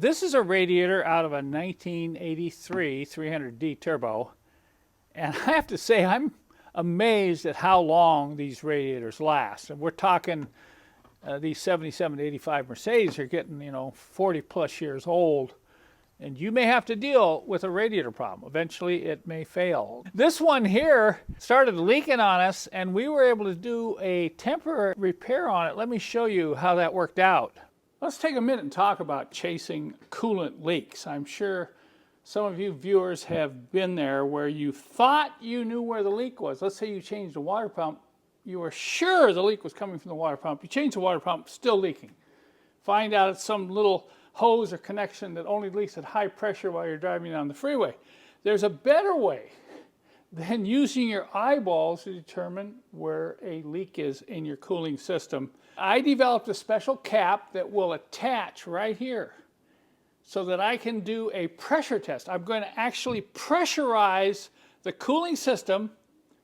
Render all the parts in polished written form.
This is a radiator out of a 1983 300D turbo, and I have to say I'm amazed at how long these radiators last. And we're talking these 77 to 85 Mercedes are getting, 40 plus years old, and you may have to deal with a radiator problem. Eventually it may fail. This one here started leaking on us, and we were able to do a temporary repair on it. Let me show you how that worked out. Let's take a minute and talk about chasing coolant leaks. I'm sure some of you viewers have been there where you thought you knew where the leak was. Let's say you changed the water pump. You were sure the leak was coming from the water pump. You change the water pump, still leaking. Find out it's some little hose or connection that only leaks at high pressure while you're driving down the freeway. There's a better way than using your eyeballs to determine where a leak is in your cooling system. I developed a special cap that will attach right here so that I can do a pressure test. I'm going to actually pressurize the cooling system,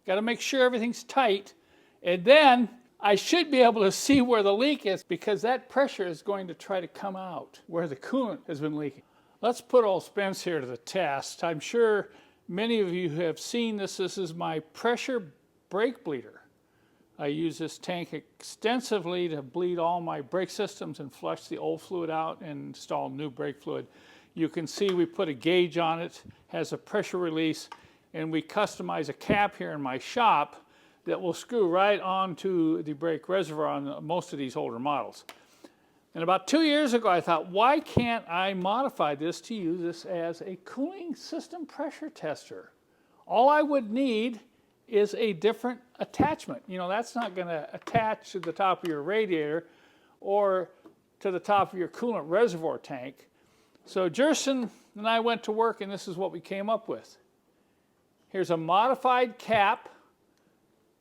got to make sure everything's tight, and then I should be able to see where the leak is, because that pressure is going to try to come out where the coolant has been leaking. Let's put old Spence here to the test. I'm sure many of you have seen this. This is my pressure brake bleeder. I use this tank extensively to bleed all my brake systems and flush the old fluid out and install new brake fluid. You can see we put a gauge on it, has a pressure release, and we customize a cap here in my shop that will screw right onto the brake reservoir on most of these older models. And about 2 years ago, I thought, why can't I modify this to use this as a cooling system pressure tester? All I would need is a different attachment. That's not going to attach to the top of your radiator or to the top of your coolant reservoir tank. So Jerson and I went to work, and this is what we came up with. Here's a modified cap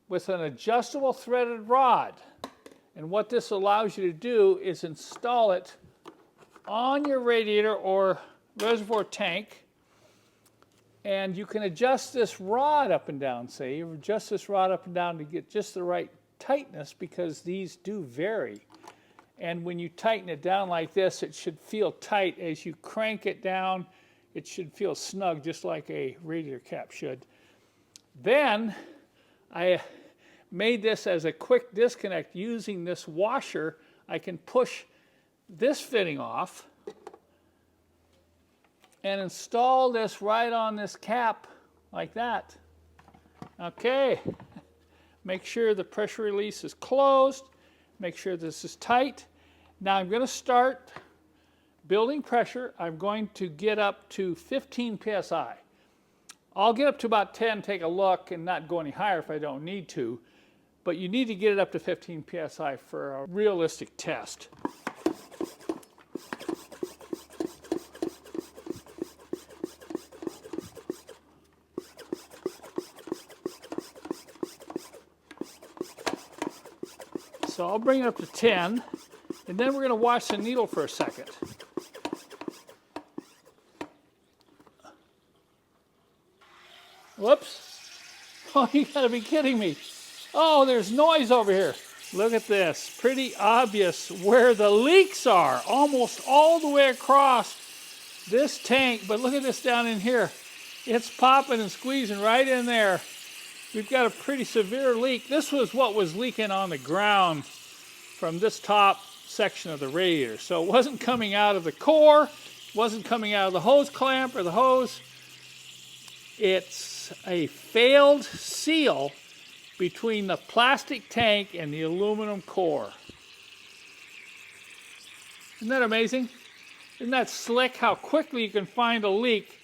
with an adjustable threaded rod. And what this allows you to do is install it on your radiator or reservoir tank, and you can adjust this rod up and down. Say you adjust this rod up and down to get just the right tightness, because these do vary. And when you tighten it down like this, it should feel tight. As you crank it down, it should feel snug, just like a radiator cap should. Then I made this as a quick disconnect. Using this washer, I can push this fitting off and install this right on this cap like that. Okay, make sure the pressure release is closed, make sure this is tight. Now I'm going to start building pressure. I'm going to get up to 15 psi. I'll get up to about 10, take a look, and not go any higher if I don't need to, but you need to get it up to 15 psi for a realistic test. So I'll bring it up to 10, and then we're going to watch the needle for a second. Whoops. Oh, you got to be kidding me. Oh, there's noise over here. Look at this. Pretty obvious where the leaks are, almost all the way across this tank. But look at this down in here. It's popping and squeezing right in there. We've got a pretty severe leak. This was what was leaking on the ground from this top section of the radiator. So it wasn't coming out of the core, wasn't coming out of the hose clamp or the hose. It's a failed seal between the plastic tank and the aluminum core. Isn't that amazing? Isn't that slick how quickly you can find a leak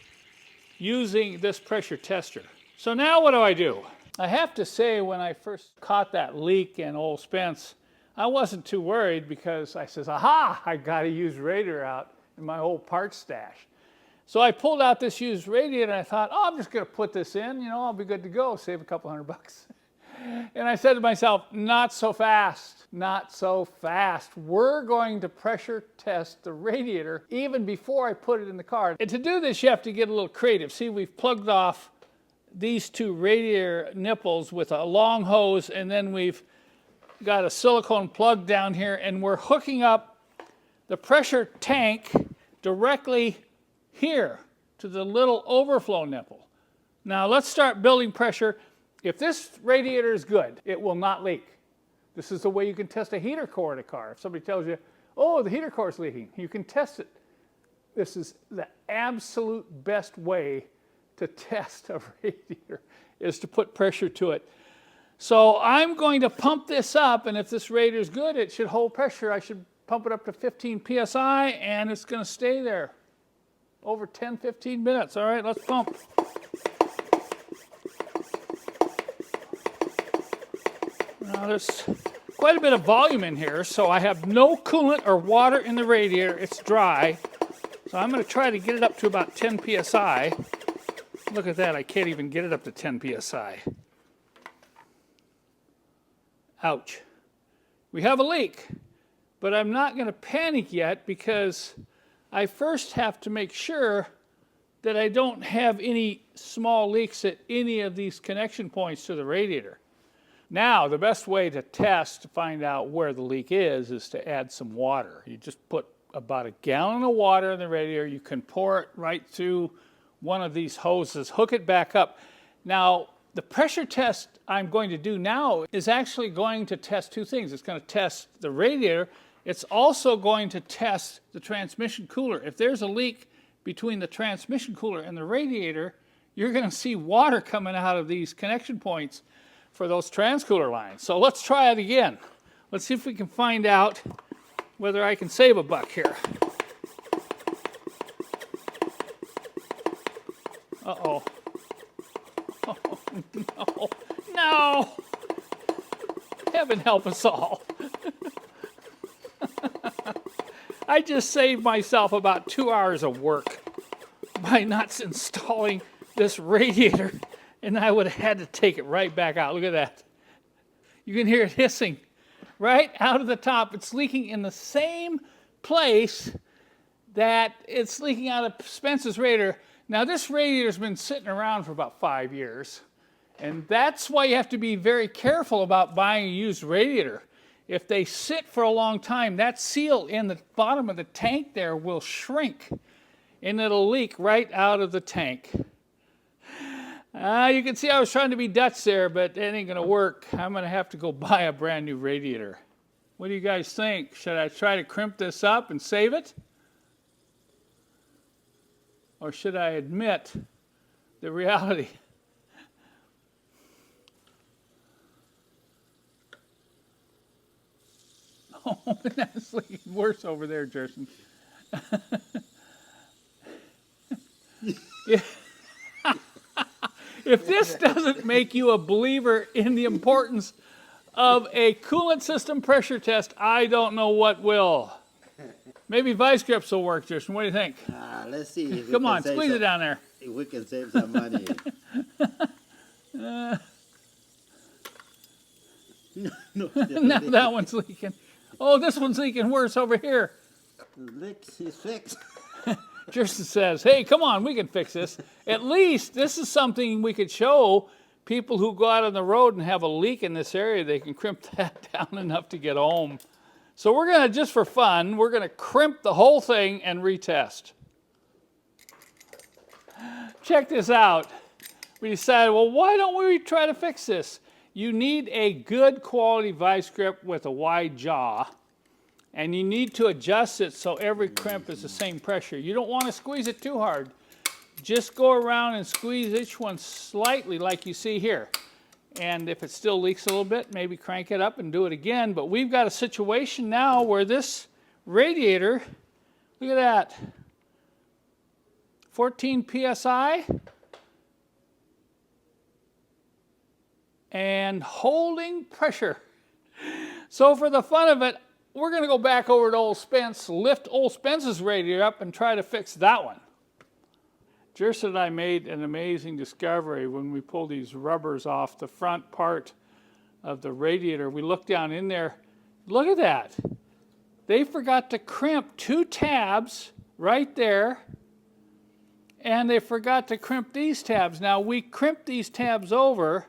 using this pressure tester? So now what do? I have to say, when I first caught that leak in old Spence, I wasn't too worried, because I says, aha, I got to use radiator out in my old parts stash. So I pulled out this used radiator, and I thought, oh, I'm just going to put this in, I'll be good to go, save a couple $100. And I said to myself, not so fast, not so fast. We're going to pressure test the radiator even before I put it in the car. And to do this, you have to get a little creative. See, we've plugged off these two radiator nipples with a long hose, and then we've got a silicone plug down here, and we're hooking up the pressure tank directly here to the little overflow nipple. Now let's start building pressure. If this radiator is good, it will not leak. This is the way you can test a heater core in a car. If somebody tells you, oh, the heater core is leaking, you can test it. This is the absolute best way to test a radiator, is to put pressure to it. So I'm going to pump this up, and if this radiator is good, it should hold pressure. I should pump it up to 15 psi, and it's going to stay there over 10, 15 minutes. All right, let's pump. Now there's quite a bit of volume in here, so I have no coolant or water in the radiator. It's dry. So I'm going to try to get it up to about 10 psi. Look at that, I can't even get it up to 10 psi. Ouch. We have a leak, but I'm not going to panic yet because I first have to make sure that I don't have any small leaks at any of these connection points to the radiator. Now, the best way to test to find out where the leak is to add some water. You just put about a gallon of water in the radiator. You can pour it right through one of these hoses, hook it back up. Now, the pressure test I'm going to do now is actually going to test two things. It's going to test the radiator. It's also going to test the transmission cooler. If there's a leak between the transmission cooler and the radiator, you're going to see water coming out of these connection points for those transcooler lines. So let's try it again. Let's see if we can find out whether I can save a buck here. Uh-oh. Oh, no. No! Heaven help us all. I just saved myself about 2 hours of work by not installing this radiator, and I would have had to take it right back out. Look at that. You can hear it hissing right out of the top. It's leaking in the same place that it's leaking out of Spence's radiator. Now, this radiator's been sitting around for about 5 years, and that's why you have to be very careful about buying a used radiator. If they sit for a long time, that seal in the bottom of the tank there will shrink, and it'll leak right out of the tank. You can see I was trying to be Dutch there, but it ain't going to work. I'm going to have to go buy a brand new radiator. What do you guys think? Should I try to crimp this up and save it? Or should I admit the reality? Oh, that's looking worse over there, Jerson. Yeah. If this doesn't make you a believer in the importance of a coolant system pressure test, I don't know what will. Maybe vice grips will work, Justin. What do you think? Let's see. If Come on, squeeze it down there. If we can save some money. No, Now that one's leaking. Oh, this one's leaking worse over here. The leak is fixed. Justin says, hey, come on, we can fix this. At least this is something we could show people who go out on the road and have a leak in this area. They can crimp that down enough to get home. So we're going to, just for fun, we're going to crimp the whole thing and retest. Check this out. We decided, well, why don't we try to fix this? You need a good quality vice grip with a wide jaw, and you need to adjust it so every crimp is the same pressure. You don't want to squeeze it too hard. Just go around and squeeze each one slightly like you see here. And if it still leaks a little bit, maybe crank it up and do it again. But we've got a situation now where this radiator, look at that, 14 psi, and holding pressure. So for the fun of it, we're going to go back over to old Spence, lift old Spence's radiator up and try to fix that one. Jerson and I made an amazing discovery when we pulled these rubbers off the front part of the radiator. We looked down in there. Look at that. They forgot to crimp 2 tabs right there, and they forgot to crimp these tabs. Now, we crimped these tabs over,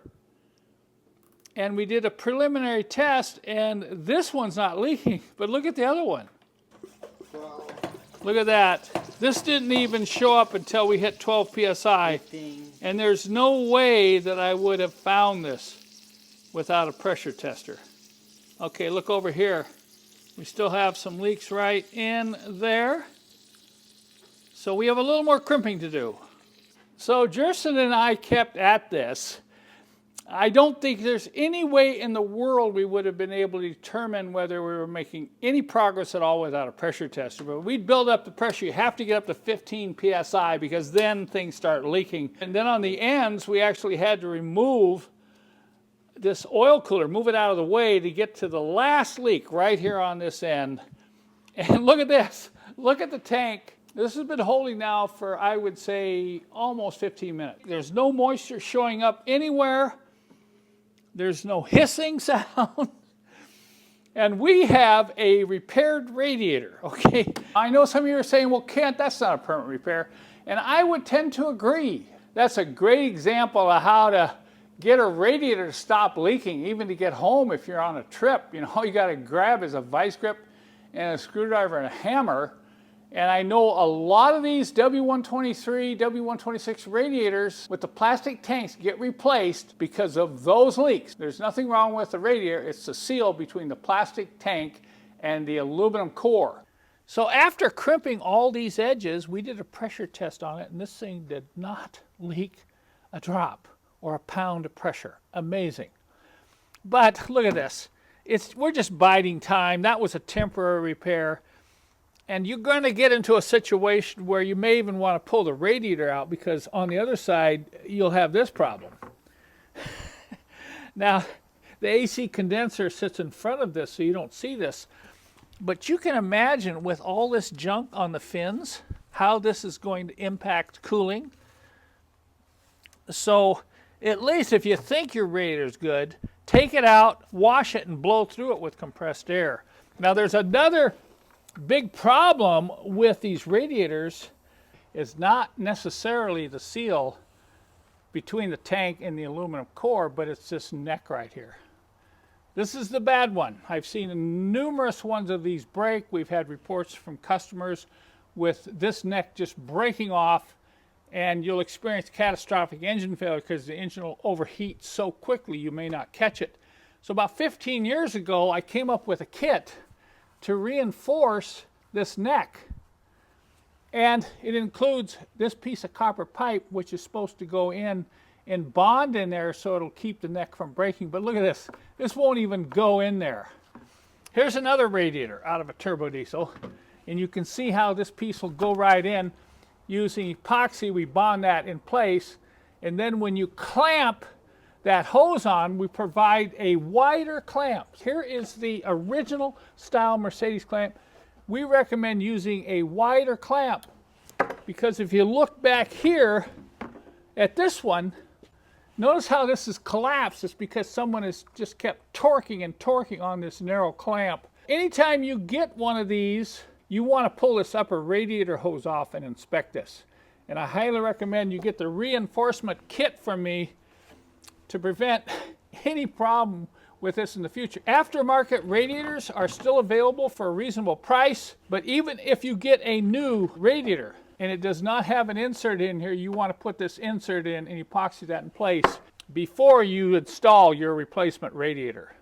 and we did a preliminary test, and this one's not leaking, but look at the other one. Look at that. This didn't even show up until we hit 12 psi, 15. and there's no way that I would have found this without a pressure tester. Okay, look over here. We still have some leaks right in there. So we have a little more crimping to do. So Jerson and I kept at this. I don't think there's any way in the world we would have been able to determine whether we were making any progress at all without a pressure tester. But we'd build up the pressure. You have to get up to 15 psi because then things start leaking. And then on the ends, we actually had to remove this oil cooler, move it out of the way to get to the last leak right here on this end. And look at this. Look at the tank. This has been holding now for, I would say, almost 15 minutes. There's no moisture showing up anywhere. There's no hissing sound. And we have a repaired radiator, okay? I know some of you are saying, well, Kent, that's not a permanent repair. And I would tend to agree. That's a great example of how to get a radiator to stop leaking, even to get home if you're on a trip. You know, all you got to grab is a vice grip and a screwdriver and a hammer. And I know a lot of these W123, W126 radiators with the plastic tanks get replaced because of those leaks. There's nothing wrong with the radiator. It's the seal between the plastic tank and the aluminum core. So after crimping all these edges, we did a pressure test on it, and this thing did not leak a drop or a pound of pressure. Amazing. But look at this. We're just biding time. That was a temporary repair. And you're going to get into a situation where you may even want to pull the radiator out because on the other side, you'll have this problem. Now, the AC condenser sits in front of this, so you don't see this. But you can imagine with all this junk on the fins, how this is going to impact cooling. So at least if you think your radiator's good, take it out, wash it, and blow through it with compressed air. Now, there's another big problem with these radiators is not necessarily the seal between the tank and the aluminum core, but it's this neck right here. This is the bad one. I've seen numerous ones of these break. We've had reports from customers with this neck just breaking off, and you'll experience catastrophic engine failure because the engine will overheat so quickly you may not catch it. So about 15 years ago, I came up with a kit to reinforce this neck. And it includes this piece of copper pipe, which is supposed to go in and bond in there so it'll keep the neck from breaking. But look at this. This won't even go in there. Here's another radiator out of a turbo diesel. And you can see how this piece will go right in. Using epoxy, we bond that in place. And then when you clamp that hose on, we provide a wider clamp. Here is the original style Mercedes clamp. We recommend using a wider clamp because if you look back here at this one, notice how this is collapsed. It's because someone has just kept torquing and torquing on this narrow clamp. Anytime you get one of these, you want to pull this upper radiator hose off and inspect this. And I highly recommend you get the reinforcement kit from me to prevent any problem with this in the future. Aftermarket radiators are still available for a reasonable price, but even if you get a new radiator and it does not have an insert in here, you want to put this insert in and epoxy that in place before you install your replacement radiator.